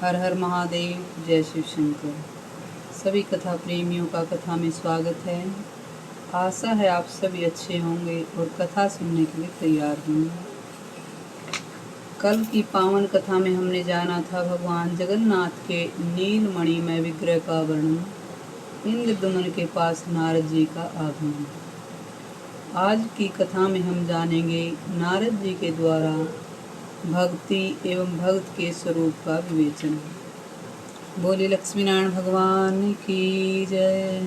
हर हर महादेव, जय शिव शंकर। सभी कथा प्रेमियों का कथा में स्वागत है। आशा है आप सभी अच्छे होंगे और कथा सुनने के लिए तैयार होंगे। कल की पावन कथा में हमने जाना था भगवान जगन्नाथ के नीलमणिमय विग्रह का वर्णन, इंद्रदमन के पास नारद जी का आगमन। आज की कथा में हम जानेंगे नारद जी के द्वारा भक्ति एवं भक्त के स्वरूप का विवेचन। बोले लक्ष्मी नारायण भगवान की जय।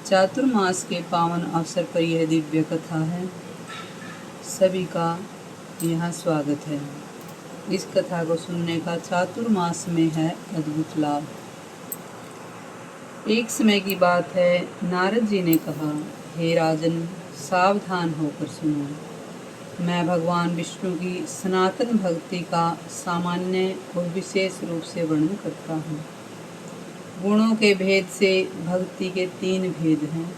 चातुर्मास के पावन अवसर पर यह दिव्य कथा है। सभी का यहाँ स्वागत है। इस कथा को सुनने का चातुर्मास में है अद्भुत लाभ। एक समय की बात है, नारद जी ने कहा, हे राजन, सावधान होकर सुनो। मैं भगवान विष्णु की सनातन भक्ति का सामान्य और विशेष रूप से वर्णन करता हूँ। गुणों के भेद से भक्ति के 3 भेद हैं,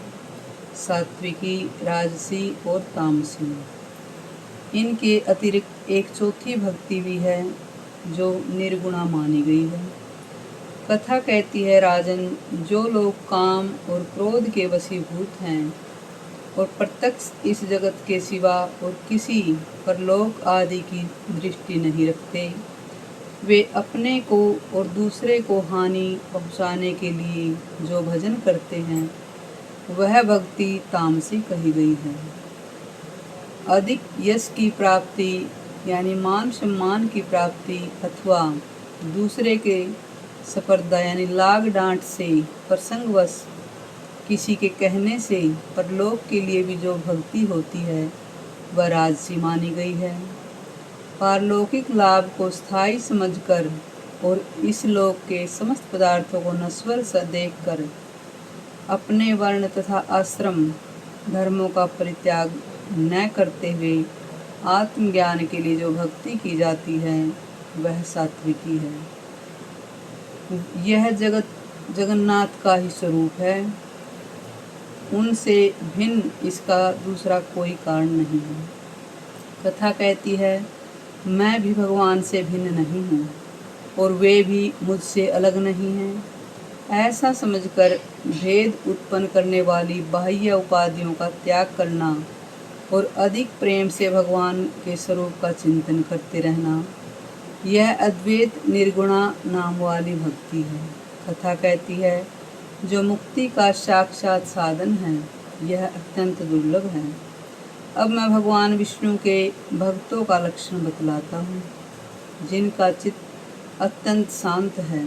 सात्विकी, राजसी और तामसी। इनके अतिरिक्त एक चौथी भक्ति भी है जो निर्गुणा मानी गई है। कथा कहती है, राजन, जो लोग काम और क्रोध के वशीभूत हैं और प्रत्यक्ष इस जगत के सिवा और किसी परलोक आदि की दृष्टि नहीं रखते, वे अपने को और दूसरे को हानि पहुँचाने के लिए जो भजन करते हैं, वह भक्ति तामसी कही गई है। अधिक यश की प्राप्ति यानी मान सम्मान की प्राप्ति अथवा दूसरे के स्पर्धा यानी लाग डांट से प्रसंगवश किसी के कहने से परलोक के लिए भी जो भक्ति होती है, वह राजसी मानी गई है। पारलौकिक लाभ को स्थायी समझकर और इस लोक के समस्त पदार्थों को नश्वर सा देखकर अपने वर्ण तथा आश्रम धर्मों का परित्याग न करते हुए आत्मज्ञान के लिए जो भक्ति की जाती है, वह सात्विकी है। यह जगन्नाथ का ही स्वरूप है। उनसे भिन्न इसका दूसरा कोई कारण नहीं है। कथा कहती है, मैं भी भगवान से भिन्न नहीं हूँ और वे भी मुझसे अलग नहीं हैं। ऐसा समझकर भेद उत्पन्न करने वाली बाह्य उपाधियों का त्याग करना और अधिक प्रेम से भगवान के स्वरूप का चिंतन करते रहना, यह अद्वैत निर्गुणा नाम वाली भक्ति है। कथा कहती है, जो मुक्ति का साक्षात साधन है, यह अत्यंत दुर्लभ है। अब मैं भगवान विष्णु के भक्तों का लक्षण बतलाता हूँ, जिनका चित्त अत्यंत शांत है,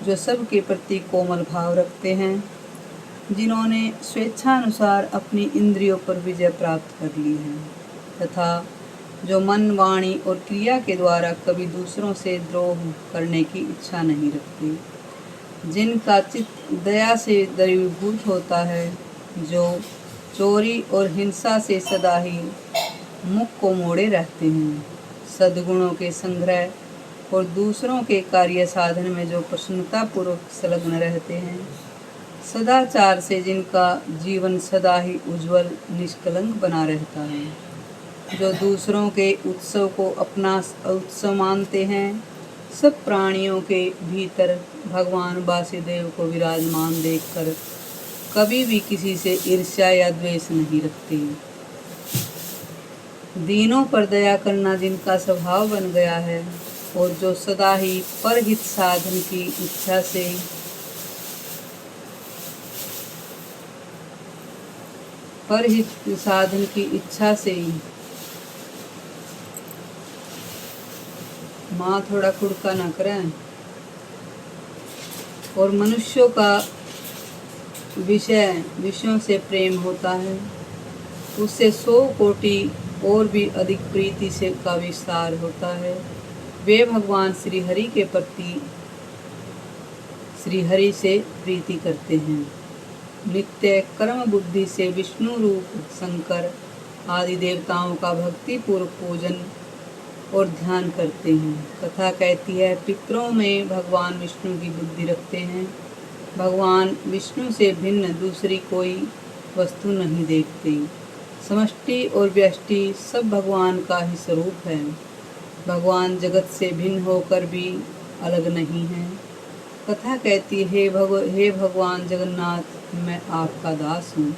जो सबके प्रति कोमल भाव रखते हैं, जिन्होंने स्वेच्छानुसार अपनी इंद्रियों पर विजय प्राप्त कर ली है, तथा जो मन, वाणी और क्रिया के द्वारा कभी दूसरों से द्रोह करने की इच्छा नहीं रखते, जिनका चित्त दया से द्रवीभूत होता है, जो चोरी और हिंसा से सदा ही मुख को मोड़े रहते हैं, सद्गुणों के संग्रह और दूसरों के कार्य साधन में जो प्रसन्नतापूर्वक संलग्न रहते हैं, सदाचार से जिनका जीवन सदा ही उज्जवल निष्कलंक बना रहता है, जो दूसरों के उत्सव को अपना उत्सव मानते हैं, सब प्राणियों के भीतर भगवान वासुदेव को विराजमान देखकर कभी भी किसी से ईर्ष्या या द्वेष नहीं रखते, दीनों पर दया करना जिनका स्वभाव बन गया है, और जो सदा ही परहित साधन की इच्छा से माँ थोड़ा कुड़का ना करें, और मनुष्यों का विषयों से प्रेम होता है, उससे 100 कोटि और भी अधिक प्रीति से का विस्तार होता है। वे भगवान श्री हरि के प्रति श्री हरि से प्रीति करते हैं। नित्य कर्म बुद्धि से विष्णु रूप शंकर आदि देवताओं का भक्ति पूर्वक पूजन और ध्यान करते हैं। कथा कहती है, पितरों में भगवान विष्णु की बुद्धि रखते हैं। भगवान विष्णु से भिन्न दूसरी कोई वस्तु नहीं देखते। समष्टि और व्यष्टि सब भगवान का ही स्वरूप है। भगवान जगत से भिन्न होकर भी अलग नहीं हैं। कथा कहती है, हे भगवान जगन्नाथ, मैं आपका दास हूँ।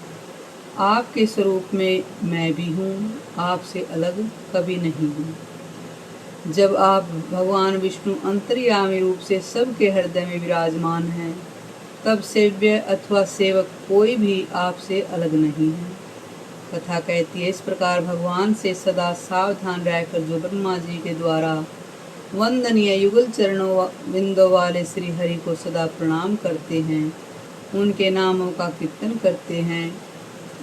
आपके स्वरूप में मैं भी हूँ, आपसे अलग कभी नहीं हूँ। जब आप भगवान विष्णु अंतर्यामी रूप से सबके हृदय में विराजमान हैं, तब सेव्य अथवा सेवक कोई भी आपसे अलग नहीं है। कथा कहती है, इस प्रकार भगवान से सदा सावधान रहकर जो ब्रह्मा जी के द्वारा वंदनीय युगल चरणों बिंदों वाले श्री हरि को सदा प्रणाम करते हैं, उनके नामों का कीर्तन करते हैं,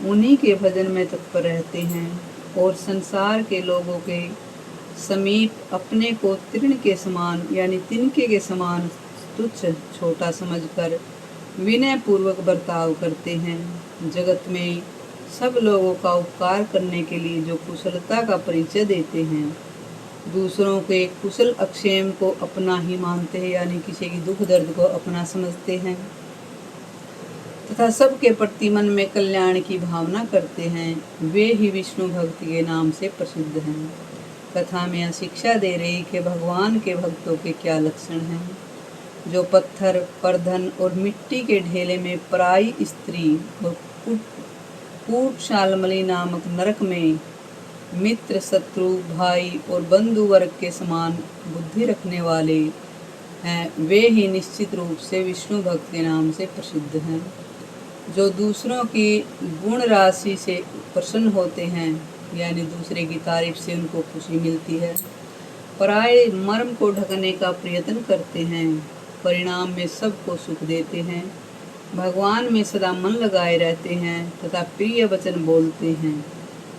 उन्हीं के भजन में तत्पर रहते हैं और संसार के लोगों के समीप अपने को तृण के समान यानी तिनके के समान तुच्छ छोटा समझकर विनय पूर्वक बर्ताव करते हैं। जगत में सब लोगों का उपकार करने के लिए जो कुशलता का परिचय देते हैं, दूसरों के कुशल अक्षेम को अपना ही मानते हैं यानी किसी की दुख दर्द को अपना समझते हैं तथा सबके प्रति मन में कल्याण की भावना करते हैं, वे ही विष्णु भक्ति के नाम से प्रसिद्ध हैं। कथा में यह शिक्षा दे रही कि भगवान के भक्तों के क्या लक्षण हैं। जो पत्थर, परधन और मिट्टी के ढेले में पराई स्त्री और कूटशालमली नामक नरक में मित्र, शत्रु, भाई और बंधु वर्ग के समान बुद्धि रखने वाले हैं, वे ही निश्चित रूप से विष्णु भक्त के नाम से प्रसिद्ध हैं। जो दूसरों की गुण राशि से प्रसन्न होते हैं यानी दूसरे की तारीफ से उनको खुशी मिलती है, पराये मर्म को ढकने का प्रयत्न करते हैं, परिणाम में सबको सुख देते हैं, भगवान में सदा मन लगाए रहते हैं तथा प्रिय वचन बोलते हैं,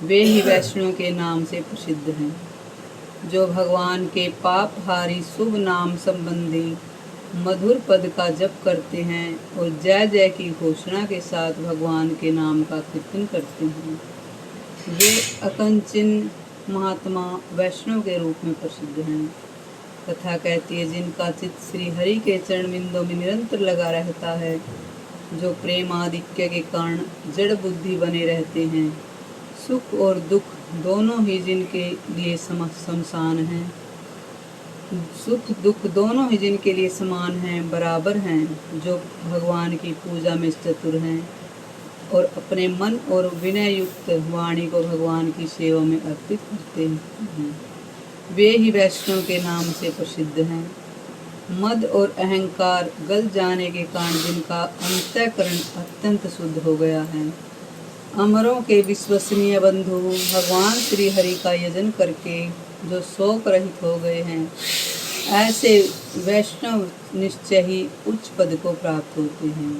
वे ही वैष्णव के नाम से प्रसिद्ध हैं। जो भगवान के पापहारी शुभ नाम संबंधी मधुर पद का जप करते हैं और जय जय की घोषणा के साथ भगवान के नाम का कीर्तन करते हैं, वे अकंचन महात्मा वैष्णव के रूप में प्रसिद्ध हैं। कथा कहती है, जिनका चित्त श्री हरि के चरण बिंदों में निरंतर लगा रहता है, जो प्रेम आधिक्य के कारण जड़ बुद्धि बने रहते हैं, सुख और दुख दोनों ही जिनके लिए समसान हैं, सुख दुख दोनों ही जिनके लिए समान हैं, बराबर हैं, जो भगवान की पूजा में चतुर हैं और अपने मन और विनय युक्त वाणी को भगवान की सेवा में अर्पित करते हैं, वे ही वैष्णव के नाम से प्रसिद्ध हैं। मद और अहंकार गल जाने के कारण जिनका अंतःकरण अत्यंत शुद्ध हो गया है, अमरों के विश्वसनीय बंधु भगवान श्री हरि का यजन करके जो शोक रहित हो गए हैं, ऐसे वैष्णव निश्चय ही उच्च पद को प्राप्त होते हैं।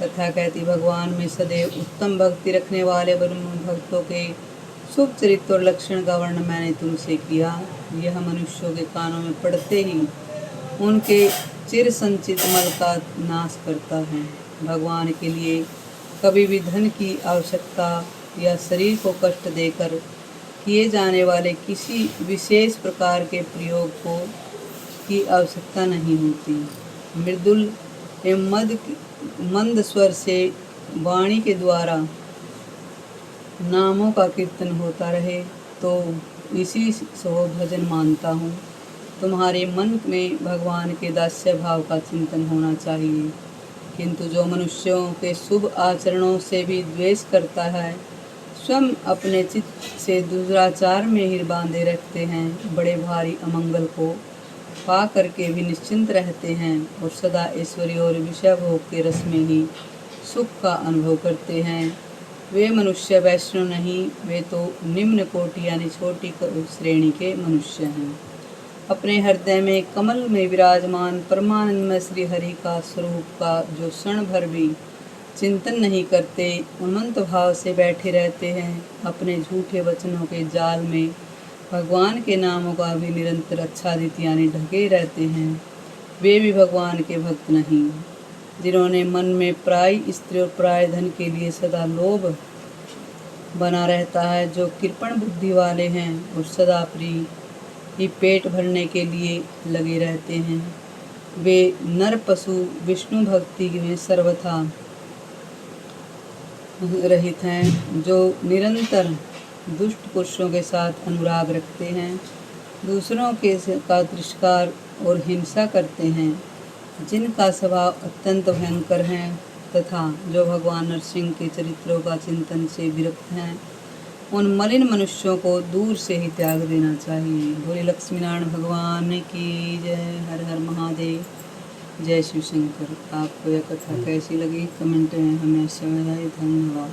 कथा कहती, भगवान में सदैव उत्तम भक्ति रखने वाले ब्रह्म भक्तों के शुभ चरित्र और लक्षण का वर्णन मैंने तुमसे किया। यह मनुष्यों के कानों में पड़ते ही उनके चिर संचित मल का नाश करता है। भगवान के लिए कभी भी धन की आवश्यकता या शरीर को कष्ट देकर किए जाने वाले किसी विशेष प्रकार के प्रयोग को की आवश्यकता नहीं होती। मृदुल एवं मंद स्वर से वाणी के द्वारा नामों का कीर्तन होता रहे तो इसी को भजन मानता हूँ। तुम्हारे मन में भगवान के दास्य भाव का चिंतन होना चाहिए, किंतु जो मनुष्यों के शुभ आचरणों से भी द्वेष करता है, स्वयं अपने चित्त से दुराचार में ही बांधे रखते हैं, बड़े भारी अमंगल को पा करके भी निश्चिंत रहते हैं और सदा ऐश्वर्य और विषय भोग के रस में ही सुख का अनुभव करते हैं, वे मनुष्य वैष्णव नहीं, वे तो निम्न कोटि यानी छोटी श्रेणी के मनुष्य हैं। अपने हृदय में कमल में विराजमान परमानंदमय श्री हरि का स्वरूप का जो क्षण भर भी चिंतन नहीं करते, उन्मत्त भाव से बैठे रहते हैं, अपने झूठे वचनों के जाल में भगवान के नामों का भी निरंतर आच्छादित यानी ढके रहते हैं, वे भी भगवान के भक्त नहीं। जिन्होंने मन में प्राय स्त्री और प्राय धन के लिए सदा लोभ बना रहता है, जो कृपण बुद्धि वाले हैं और सदा प्रिय ही पेट भरने के लिए लगे रहते हैं, वे नर पशु विष्णु भक्ति में सर्वथा रहित हैं। जो निरंतर दुष्ट पुरुषों के साथ अनुराग रखते हैं, दूसरों के का तिरस्कार और हिंसा करते हैं, जिनका स्वभाव अत्यंत भयंकर है तथा जो भगवान नरसिंह के चरित्रों का चिंतन से विरक्त हैं, उन मलिन मनुष्यों को दूर से ही त्याग देना चाहिए। बोले लक्ष्मीनारायण भगवान की जय। हर हर महादेव। जय शिव शंकर। आपको यह कथा कैसी लगी कमेंट में हमें समझाइए। धन्यवाद।